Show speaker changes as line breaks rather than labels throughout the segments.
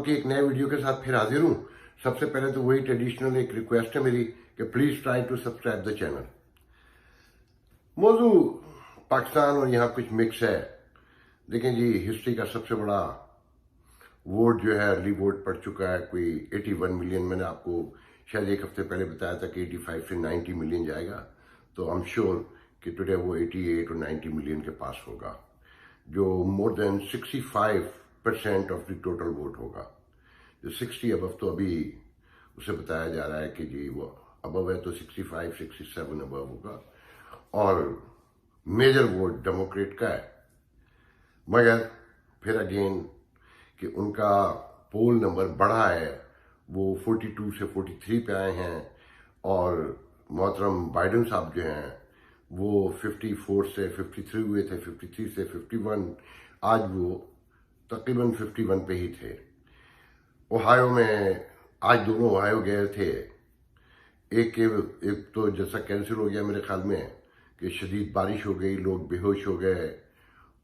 की एक नए वीडियो के साथ फिर हाजिर हूँ। सबसे पहले तो वही ट्रेडिशनल एक रिक्वेस्ट है मेरी कि please try to subscribe the channel. मौजू पाकिस्तान और यहाँ कुछ मिक्स है। देखें जी, हिस्ट्री का सबसे बड़ा वोट जो है अर्ली वोट पड़ चुका है, कोई 81 मिलियन। मैंने आपको शायद एक हफ्ते पहले बताया था कि 85 से 90 मिलियन जाएगा, तो आई एम श्योर कि टुडे वो 88 और 90 मिलियन के पास होगा, जो more than 65% of the total vote होगा। जो 60 अबव तो अभी उसे बताया जा रहा है कि जी वो अबव है, तो 65 67 अबव होगा और मेजर वोट डेमोक्रेट का है। मगर फिर अगेन कि उनका पोल नंबर बढ़ा है, वो 42 से 43 पे आए हैं और मोहतरम बाइडन साहब जो हैं वो 54 से 53 हुए थे, 53 से 51, आज वो तकरीबन 51 पे ही थे। ओहायो में आज दोनों ओहायो गए थे। एक तो जैसा कैंसिल हो गया मेरे ख्याल में कि शदीद बारिश हो गई, लोग बेहोश हो गए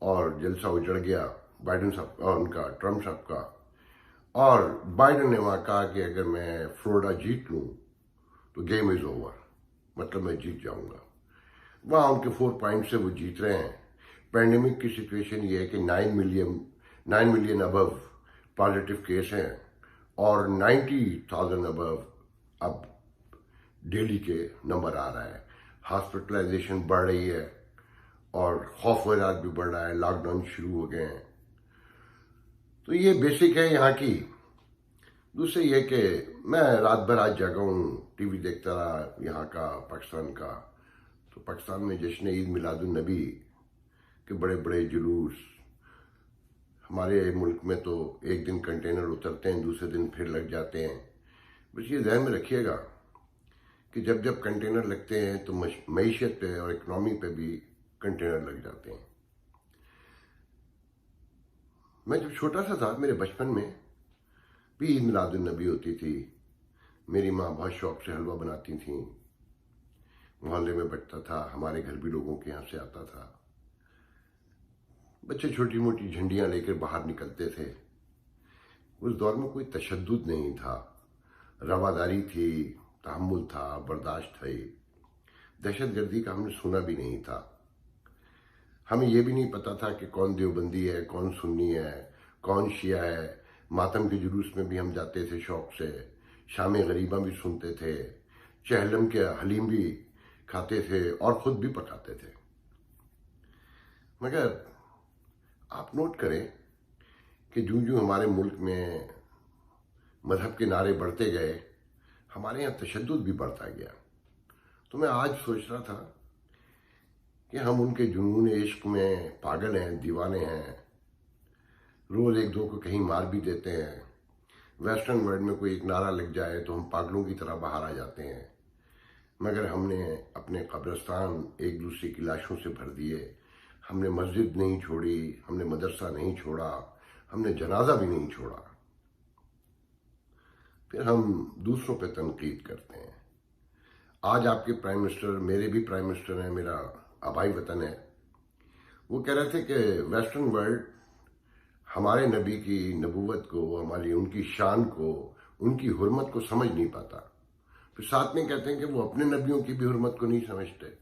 और जलसा उजड़ गया बाइडन साहब और उनका ट्रम्प साहब का। और बाइडन ने वहां कहा कि अगर मैं फ्लोरिडा जीत लूं तो गेम इज ओवर, मतलब मैं जीत जाऊंगा। वहां उनके 4 पॉइंट से वो जीत रहे हैं। पैंडेमिक की सिचुएशन ये है कि 9 मिलियन अबव पॉजिटिव केस हैं और 90,000 अबव अब डेली के नंबर आ रहा है। हॉस्पिटलाइजेशन बढ़ रही है और खौफ वगैरह भी बढ़ रहा है, लॉकडाउन शुरू हो गए हैं। तो ये बेसिक है यहाँ की। दूसरे ये कि मैं रात भर आज जागा हूँ, टीवी देखता रहा यहाँ का, पाकिस्तान का। तो पाकिस्तान में जश्न ईद मिलादुन नबी के बड़े बड़े जुलूस। हमारे मुल्क में तो एक दिन कंटेनर उतरते हैं, दूसरे दिन फिर लग जाते हैं। बस ये ध्यान में रखिएगा कि जब जब कंटेनर लगते हैं तो मईशत पे और इकनॉमी पे भी कंटेनर लग जाते हैं। मैं जब छोटा सा था, मेरे बचपन में भी ईद मिलादुन नबी होती थी। मेरी माँ बहुत शौक से हलवा बनाती थी, मोहल्ले में बंटता था, हमारे घर भी लोगों के यहाँ से आता था। बच्चे छोटी मोटी झंडियाँ लेकर बाहर निकलते थे। उस दौर में कोई तशद्दुद नहीं था, रवादारी थी, तहम्मुल था, बर्दाश्त थी। दहशतगर्दी का हमने सुना भी नहीं था। हमें यह भी नहीं पता था कि कौन देवबंदी है, कौन सुन्नी है, कौन शिया है। मातम के जुलूस में भी हम जाते थे शौक से, शाम गरीबा भी सुनते थे, चहलम के हलीम भी खाते थे और खुद भी पकाते थे। मगर आप नोट करें कि जो जो हमारे मुल्क में मजहब के नारे बढ़ते गए, हमारे यहाँ तशद्दुद भी बढ़ता गया। तो मैं आज सोच रहा था कि हम उनके जुनून इश्क में पागल हैं, दीवाने हैं। रोज एक दो को कहीं मार भी देते हैं। वेस्टर्न वर्ल्ड में कोई एक नारा लग जाए तो हम पागलों की तरह बाहर आ जाते हैं। मगर हमने अपने कब्रिस्तान एक दूसरे की लाशों से भर दिए। हमने मस्जिद नहीं छोड़ी, हमने मदरसा नहीं छोड़ा, हमने जनाजा भी नहीं छोड़ा। फिर हम दूसरों पे तनकीद करते हैं। आज आपके प्राइम मिनिस्टर, मेरे भी प्राइम मिनिस्टर हैं, मेरा आबाई वतन है, वो कह रहे थे कि वेस्टर्न वर्ल्ड हमारे नबी की नबूवत को, हमारी उनकी शान को, उनकी हुर्मत को समझ नहीं पाता। फिर साथ में कहते हैं कि वो अपने नबियों की भी हुर्मत को नहीं समझते।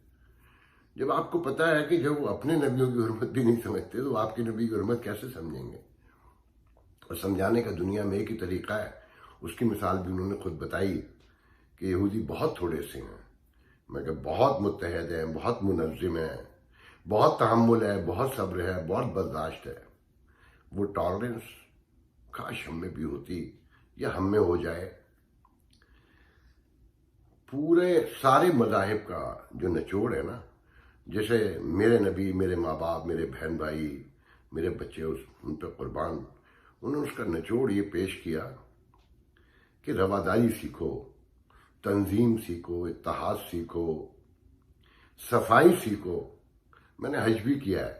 जब आपको पता है कि जब वो अपने नबियों की हुर्मत भी नहीं समझते तो आपके नबी की हुर्मत कैसे समझेंगे? और समझाने का दुनिया में एक ही तरीका है। उसकी मिसाल भी उन्होंने खुद बताई कि यहूदी बहुत थोड़े से हैं मगर बहुत मुत्तहद हैं, बहुत मुनज़्ज़िम हैं, बहुत तहम्मुल है, बहुत सब्र है, बहुत बर्दाश्त है। वो टॉलरेंस काश हम में भी होती या हम में हो जाए। पूरे सारे मज़ाहिब का जो निचोड़ है ना, जैसे मेरे नबी, मेरे माँ बाप, मेरे बहन भाई, मेरे बच्चे उन पर कुर्बान, उन्होंने उसका निचोड़ ये पेश किया कि रवादारी सीखो, तंजीम सीखो, इत्तेहाद सीखो, सफाई सीखो। मैंने हज भी किया है,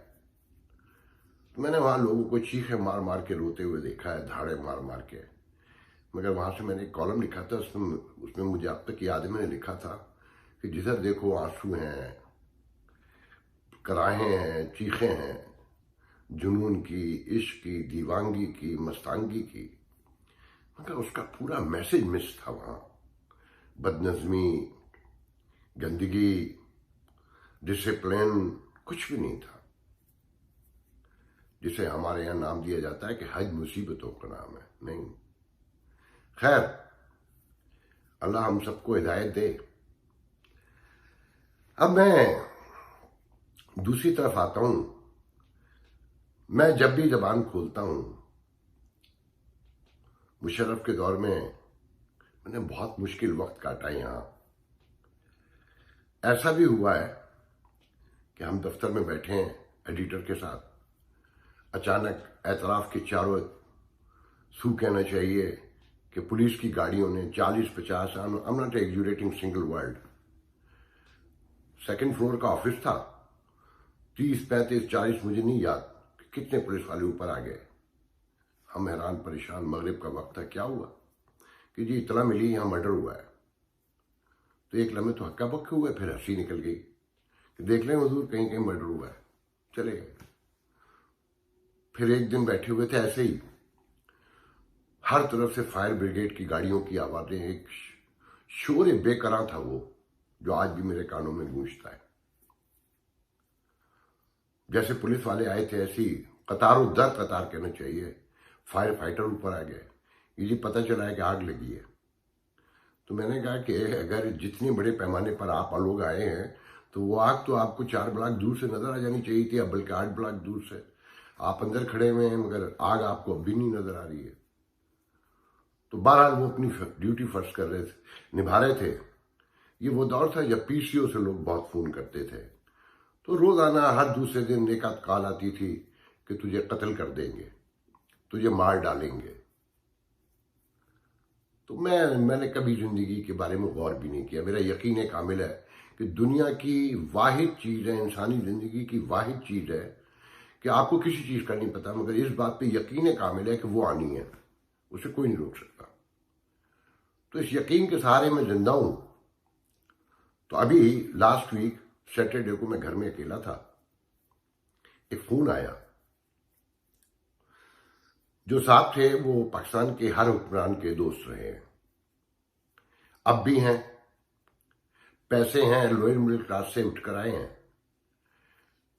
तो मैंने वहां लोगों को चीखे मार मार के रोते हुए देखा है, धाड़े मार मार के। मगर वहां से मैंने एक कॉलम लिखा था, उसमें मुझे अब तक याद है, मैंने लिखा था कि जिधर देखो आंसू हैं, कराहें हैं, चीखें हैं, जुनून की, इश्क की, दीवानगी की, मस्तांगी की। मगर उसका पूरा मैसेज मिस था वहां। बदनज़मी, गंदगी, डिसिप्लिन कुछ भी नहीं था, जिसे हमारे यहां नाम दिया जाता है कि हज मुसीबतों का नाम है। नहीं, खैर, अल्लाह हम सबको हिदायत दे। अब मैं दूसरी तरफ आता हूं। मैं जब भी जबान खोलता हूं, मुशर्रफ के दौर में मैंने बहुत मुश्किल वक्त काटा यहां। ऐसा भी हुआ है कि हम दफ्तर में बैठे हैं एडिटर के साथ, अचानक एतराफ के चारों सू कहना चाहिए कि पुलिस की गाड़ियों ने 40-50, I am not exaggerating single word, second floor का ऑफिस था, 30-35-40 मुझे नहीं याद कितने पुलिस वाले ऊपर आ गए। हम हैरान परेशान, मगरिब का वक्त था, क्या हुआ कि जी इतना मिली यहां मर्डर हुआ है। तो एक लम्हे तो हक्का बक्के हुए, फिर हंसी निकल गई कि देख लें हुजूर कहीं कहीं मर्डर हुआ है, चले गए। फिर एक दिन बैठे हुए थे ऐसे ही, हर तरफ से फायर ब्रिगेड की गाड़ियों की आवाजें, एक शोर बेकरार था वो, जो आज भी मेरे कानों में गूंजता है। जैसे पुलिस वाले आए थे ऐसी कतारों दर कतार कहना चाहिए फायर फाइटर ऊपर आ गए। ये जी पता चला है कि आग लगी है। तो मैंने कहा कि अगर जितने बड़े पैमाने पर आप लोग आए हैं तो वो आग तो आपको 4 ब्लॉक दूर से नजर आ जानी चाहिए थी, अब बल्कि 8 ब्लॉक दूर से। आप अंदर खड़े हुए हैं मगर आग आपको अब भी नहीं नजर आ रही है। तो बहरहाल वो अपनी ड्यूटी फर्ज कर रहे थे, निभा रहे थे। ये वो दौर था जब पीसीओ से लोग बहुत फोन करते थे, तो रोजाना हर दूसरे दिन एक आध कॉल आती थी कि तुझे कत्ल कर देंगे, तुझे मार डालेंगे। तो मैंने कभी जिंदगी के बारे में गौर भी नहीं किया। मेरा यकीन कामिल है कि दुनिया की वाहिद चीज है, इंसानी जिंदगी की वाहिद चीज है कि आपको किसी चीज का नहीं पता, मगर इस बात पे यकीन कामिल है कि वो आनी है, उसे कोई नहीं रोक सकता। तो इस यकीन के सहारे मैं जिंदा हूं। तो अभी लास्ट वीक सैटरडे को मैं घर में अकेला था, एक फोन आया। जो साहब थे वो पाकिस्तान के हर हुक्मरान के दोस्त रहे हैं, अब भी हैं, पैसे हैं, लोअर मिडिल क्लास से उठकर आए हैं।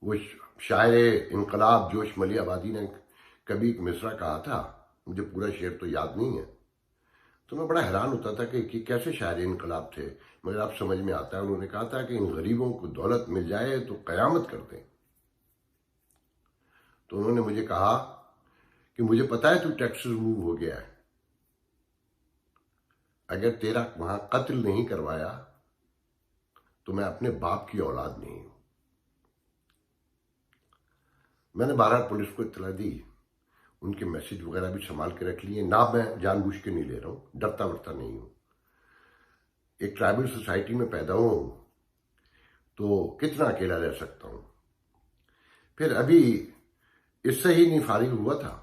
वो शायर इनकलाब जोश मली आबादी ने कभी एक मिसरा कहा था, मुझे पूरा शेर तो याद नहीं है। तो मैं बड़ा हैरान होता था कि कैसे शायर इनकलाब थे, मगर आप समझ में आता है। उन्होंने कहा था कि इन गरीबों को दौलत मिल जाए तो कयामत कर दें। तो उन्होंने मुझे कहा कि मुझे पता है तू टैक्स रिमूव हो गया है, अगर तेरा वहां कत्ल नहीं करवाया तो मैं अपने बाप की औलाद नहीं हूं। मैंने बहरहाल पुलिस को इत्तला दी, उनके मैसेज वगैरह भी संभाल के रख लिए ना, मैं जानबूझ के नहीं ले रहा हूं, डरता वरता नहीं हूं। एक ट्राइबल सोसाइटी में पैदा हूं तो कितना अकेला रह सकता हूं। फिर अभी इससे ही नहीं फारिग हुआ था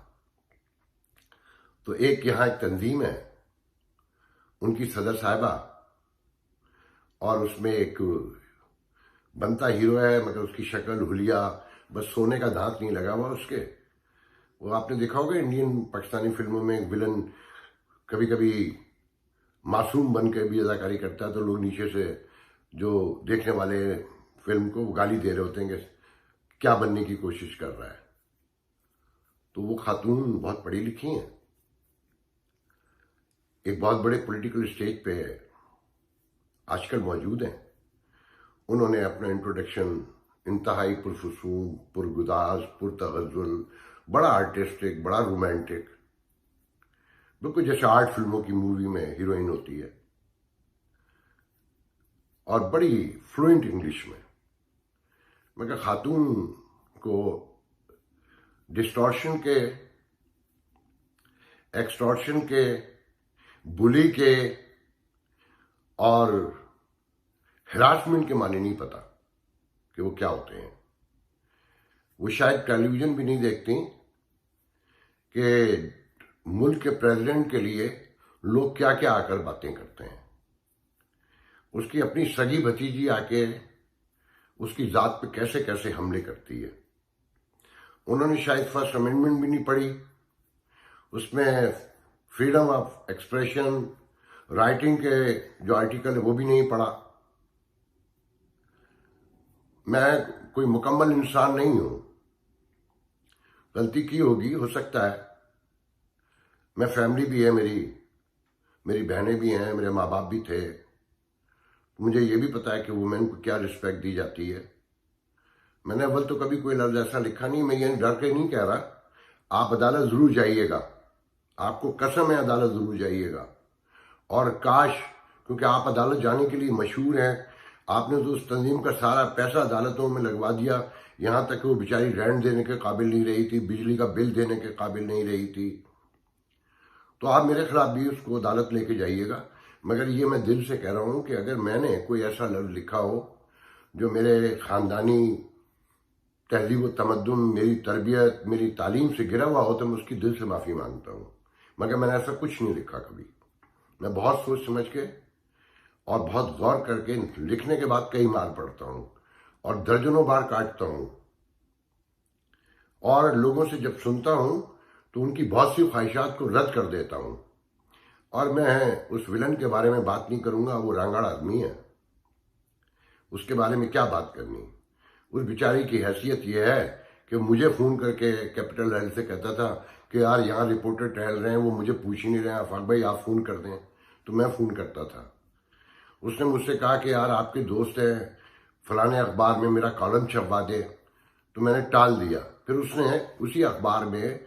तो एक यहां एक तंजीम है, उनकी सदर साहिबा, और उसमें एक बनता हीरो है मगर उसकी शक्ल हुलिया, बस सोने का दांत नहीं लगा हुआ उसके। वो आपने देखा होगा इंडियन पाकिस्तानी फिल्मों में विलन कभी कभी मासूम बन के भी अदाकारी करता है तो लोग नीचे से जो देखने वाले फिल्म को गाली दे रहे होते हैं कि क्या बनने की कोशिश कर रहा है। तो वो खातून बहुत पढ़ी लिखी हैं, एक बहुत बड़े पॉलिटिकल स्टेज पे आजकल मौजूद हैं। उन्होंने अपना इंट्रोडक्शन इंतहाई पुरफुसूम, पुरगुदाज, पुरतगजुल, बड़ा आर्टिस्टिक, बड़ा रोमांटिक, बिल्कुल जैसे आर्ट फिल्मों की मूवी में हीरोइन होती है, और बड़ी फ्लुएंट इंग्लिश में। मगर खातून को डिस्टॉर्शन के, एक्सटॉर्शन के, बुली के और हरासमेंट के माने नहीं पता कि वो क्या होते हैं। वो शायद टेलीविजन भी नहीं देखती कि मुल्क के प्रेसिडेंट के लिए लोग क्या क्या आकर बातें करते हैं। उसकी अपनी सगी भतीजी आके उसकी जात पे कैसे कैसे हमले करती है। उन्होंने शायद फर्स्ट अमेंडमेंट भी नहीं पढ़ी, उसमें फ्रीडम ऑफ एक्सप्रेशन, राइटिंग के जो आर्टिकल है वो भी नहीं पढ़ा। मैं कोई मुकम्मल इंसान नहीं हूं, गलती की होगी, हो सकता है। मैं फैमिली भी है, मेरी बहनें भी हैं, मेरे माँ बाप भी थे। मुझे ये भी पता है कि वुमेन को क्या रिस्पेक्ट दी जाती है। मैंने अव्वल तो कभी कोई लफ्ज ऐसा लिखा नहीं। मैं ये डर के नहीं कह रहा। आप अदालत जरूर जाइएगा, आपको कसम है अदालत जरूर जाइएगा। और काश, क्योंकि आप अदालत जाने के लिए मशहूर हैं, आपने तो उस तंजीम का सारा पैसा अदालतों में लगवा दिया, यहां तक कि वो बेचारी रेंट देने के काबिल नहीं रही थी, बिजली का बिल देने के काबिल नहीं रही थी। तो आप मेरे खिलाफ भी उसको अदालत लेके जाइएगा। मगर ये मैं दिल से कह रहा हूं कि अगर मैंने कोई ऐसा लफ्ज लिखा हो जो मेरे खानदानी तहजीब व तमद्दुन, मेरी तरबियत, मेरी तालीम से गिरा हुआ हो, तो मैं उसकी दिल से माफ़ी मांगता हूँ। मगर मैंने ऐसा कुछ नहीं लिखा कभी। मैं बहुत सोच समझ के और बहुत गौर करके लिखने के बाद कई बार पढ़ता हूँ और दर्जनों बार काटता हूँ। और लोगों से जब सुनता हूँ तो उनकी बहुत सी ख्वाहिशात को रद्द कर देता हूँ। और मैं उस विलन के बारे में बात नहीं करूँगा, वो रांगड़ आदमी है, उसके बारे में क्या बात करनी। उस बेचारी की हैसियत यह है कि मुझे फ़ोन करके कैपिटल हिल से कहता था कि यार यहाँ रिपोर्टर टहल रहे हैं, वो मुझे पूछ ही नहीं रहे हैं, आफाक भाई आप फ़ोन कर दें। तो मैं फ़ोन करता था। उसने मुझसे कहा कि यार आपके दोस्त हैं, फलाने अखबार में मेरा कॉलम छपवा दे। तो मैंने टाल दिया। फिर उसने उसी अखबार में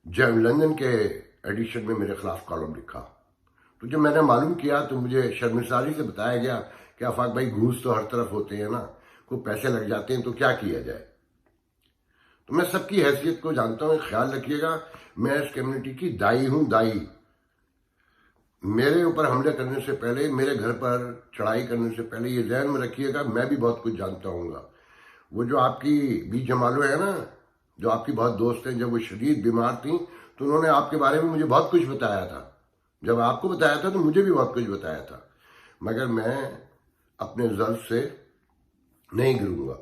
जब लंदन के एडिशन में मेरे खिलाफ कॉलम लिखा। तो जब मैंने मालूम किया तो मुझे शर्मिसारी से बताया गया कि आफाक भाई घूस तो हर तरफ होते हैं ना, को पैसे लग जाते हैं, तो क्या किया जाए। तो मैं सबकी हैसियत को जानता हूँ, ख्याल रखिएगा। मैं इस कम्युनिटी की दाई हूँ, दाई। मेरे ऊपर हमले करने से पहले, मेरे घर पर चढ़ाई करने से पहले ये ध्यान में रखिएगा, मैं भी बहुत कुछ जानता हूँगा। वो जो आपकी बी जमालो है ना, जो आपकी बहुत दोस्त हैं, जब वो शदीद बीमार थी तो उन्होंने आपके बारे में मुझे बहुत कुछ बताया था। जब आपको बताया था तो मुझे भी बहुत कुछ बताया था। मगर मैं अपने ज़र्फ से नहीं गिरूंगा,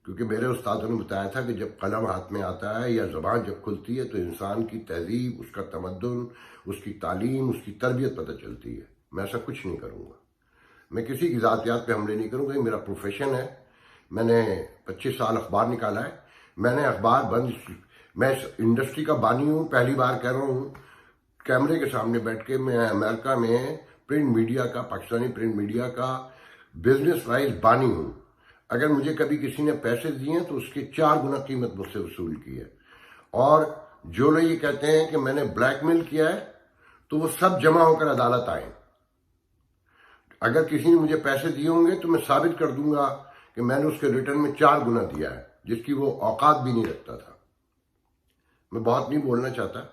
क्योंकि मेरे उस्तादों ने बताया था कि जब कलम हाथ में आता है या ज़बान जब खुलती है तो इंसान की तहजीब, उसका तमद्दुन, उसकी तालीम, उसकी तरबियत पता चलती है। मैं ऐसा कुछ नहीं करूँगा। मैं किसी की ज़ातियात पे हमले नहीं करूँगा। ये मेरा प्रोफेशन है। मैंने 25 साल अखबार निकाला है। मैंने अखबार बंद, मैं इस इंडस्ट्री का बानी हूँ। पहली बार कह रहा हूँ कैमरे के सामने बैठ के, मैं अमेरिका में प्रिंट मीडिया का, पाकिस्तानी प्रिंट मीडिया का बिजनेस वाइज बानी हूँ। अगर मुझे कभी किसी ने पैसे दिए हैं तो उसकी 4 गुना कीमत मुझसे वसूल की है। और जो लोग ये कहते हैं कि मैंने ब्लैकमेल किया है, तो वो सब जमा होकर अदालत आए। अगर किसी ने मुझे पैसे दिए होंगे तो मैं साबित कर दूंगा कि मैंने उसके रिटर्न में 4 गुना दिया है, जिसकी वो औकात भी नहीं रखता था। मैं बहुत नहीं बोलना चाहता।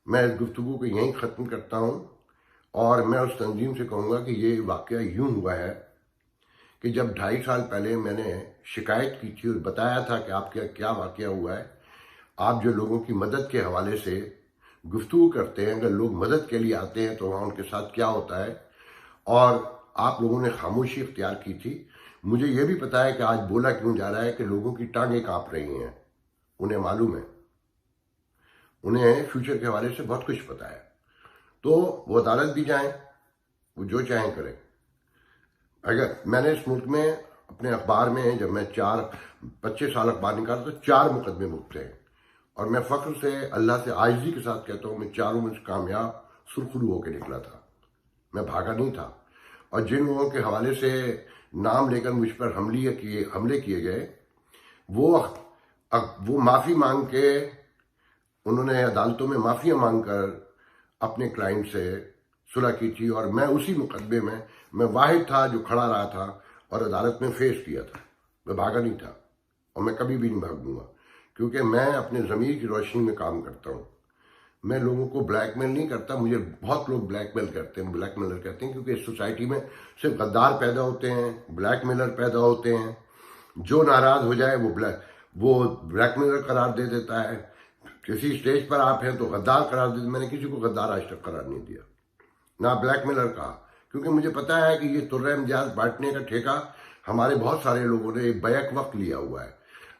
मैं इस गुफ्तगू को यहीं ख़त्म करता हूँ। और मैं उस तंजीम से कहूँगा कि ये वाक़या यूँ हुआ है कि जब 2.5 साल पहले मैंने शिकायत की थी और बताया था कि आपके क्या वाक़या हुआ है, आप जो लोगों की मदद के हवाले से गुफ्तगू करते हैं, अगर लोग मदद के लिए आते हैं तो वहाँ उनके साथ क्या होता है, और आप लोगों ने खामोशी इख्तियार की थी। मुझे ये भी पता है कि आज बोला क्यों जा रहा है कि लोगों की टांगें काँप रही हैं। उन्हें मालूम है, उन्हें फ्यूचर के हवाले से बहुत कुछ पता है। तो वो अदालत भी जाएं, वो जो चाहें करें। अगर मैंने इस मुल्क में अपने अखबार में, जब मैं 25 साल अखबार निकाला तो 4 मुकदमे मुक्त हैं। और मैं फ़ख्र से, अल्लाह से आजिज़ी के साथ कहता हूँ, मैं चारों में कामयाब सुरखरू होकर निकला था। मैं भागा नहीं था। और जिन लोगों के हवाले से नाम लेकर मुझ पर हमले किए गए, वो माफ़ी मांग के, उन्होंने अदालतों में माफ़ियाँ मांग कर अपने क्लाइंट से सुलह की थी। और मैं उसी मुकदमे में, मैं वाहिद था जो खड़ा रहा था और अदालत में फेस किया था। मैं भागा नहीं था और मैं कभी भी नहीं भागूंगा, क्योंकि मैं अपने ज़मीर की रोशनी में काम करता हूँ। मैं लोगों को ब्लैकमेल नहीं करता। मुझे बहुत लोग ब्लैकमेल करते हैं, ब्लैकमेलर कहते हैं, क्योंकि इस सोसाइटी में सिर्फ गद्दार पैदा होते हैं, ब्लैकमेलर पैदा होते हैं। जो नाराज़ हो जाए वो ब्लैकमेलर करार दे देता है। किसी स्टेज पर आप हैं तो गद्दार करार दे। मैंने किसी को गद्दार आज तक करार नहीं दिया, ना ब्लैकमेलर कहा, क्योंकि मुझे पता है कि ये तुर्रे इम्तियाज बांटने का ठेका हमारे बहुत सारे लोगों ने बैक वक्त लिया हुआ है।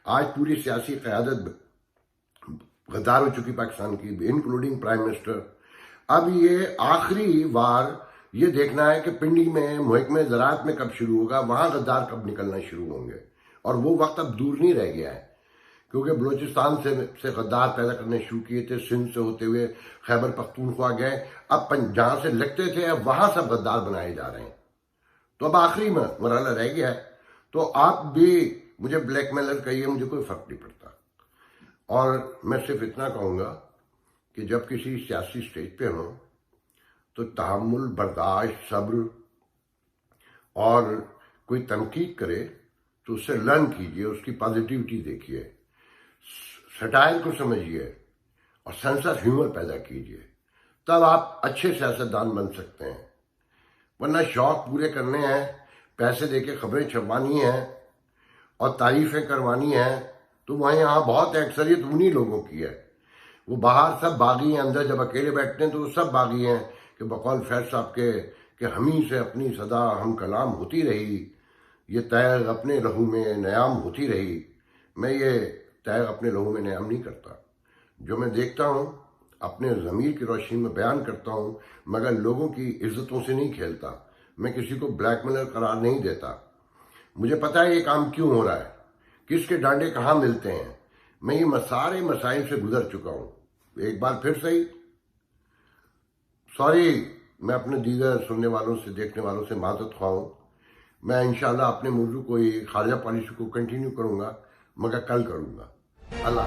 आज पूरी सियासी क़यादत गद्दार हो चुकी पाकिस्तान की, इंक्लूडिंग प्राइम मिनिस्टर। अब ये आखिरी बार ये देखना है कि पिंडी में, महकमे ज़राअत में कब शुरू होगा, वहां गद्दार कब निकलना शुरू होंगे। और वो वक्त अब दूर नहीं रह गया है, क्योंकि बलूचिस्तान से गद्दार पैदा करने शुरू किए थे, सिंध से होते हुए खैबर पख्तूनख्वा गए, अब जहां से लगते थे अब वहां सब गद्दार बनाए जा रहे हैं। तो अब आखिरी मरहला रह गया है। तो आप भी मुझे ब्लैकमेलर कहिए, मुझे कोई फर्क नहीं पड़ता। और मैं सिर्फ इतना कहूंगा कि जब किसी सियासी स्टेज पे हो तो तहम्मुल, बर्दाश्त, सब्र, और कोई तनकीद करे तो उससे लर्न कीजिए, उसकी पॉजिटिविटी देखिए, सटायर को समझिए और सेंस ऑफ ह्यूमर पैदा कीजिए, तब आप अच्छे सियासतदान बन सकते हैं। वरना शौक पूरे करने हैं, पैसे देके खबरें छपवानी हैं और तारीफें करवानी हैं, तो वहाँ यहाँ बहुत अक्सरियत उन्हीं लोगों की है। वो बाहर सब बागी हैं, अंदर जब अकेले बैठते हैं तो वो सब बागी हैं कि बकौल फैज साहब के कि हमी से अपनी सदा हम कलाम होती रही, ये तैग अपने लहू में नयाम होती रही। मैं ये तैग अपने लहू में नयाम नहीं करता। जो मैं देखता हूँ अपने ज़मीर की रोशनी में बयान करता हूँ, मगर लोगों की इज्जतों से नहीं खेलता। मैं किसी को ब्लैकमेलर करार नहीं देता। मुझे पता है ये काम क्यों हो रहा है, किसके डांडे कहाँ मिलते हैं। मैं ये सारे मसाइल से गुजर चुका हूँ। एक बार फिर सही सॉरी, मैं अपने दीगर सुनने वालों से, देखने वालों से मादत ख्वाह हूँ। मैं इंशाल्लाह अपने मौजू को, खारजा पॉलिसी को कंटिन्यू करूँगा, मगर कल करूँगा। अल्लाह।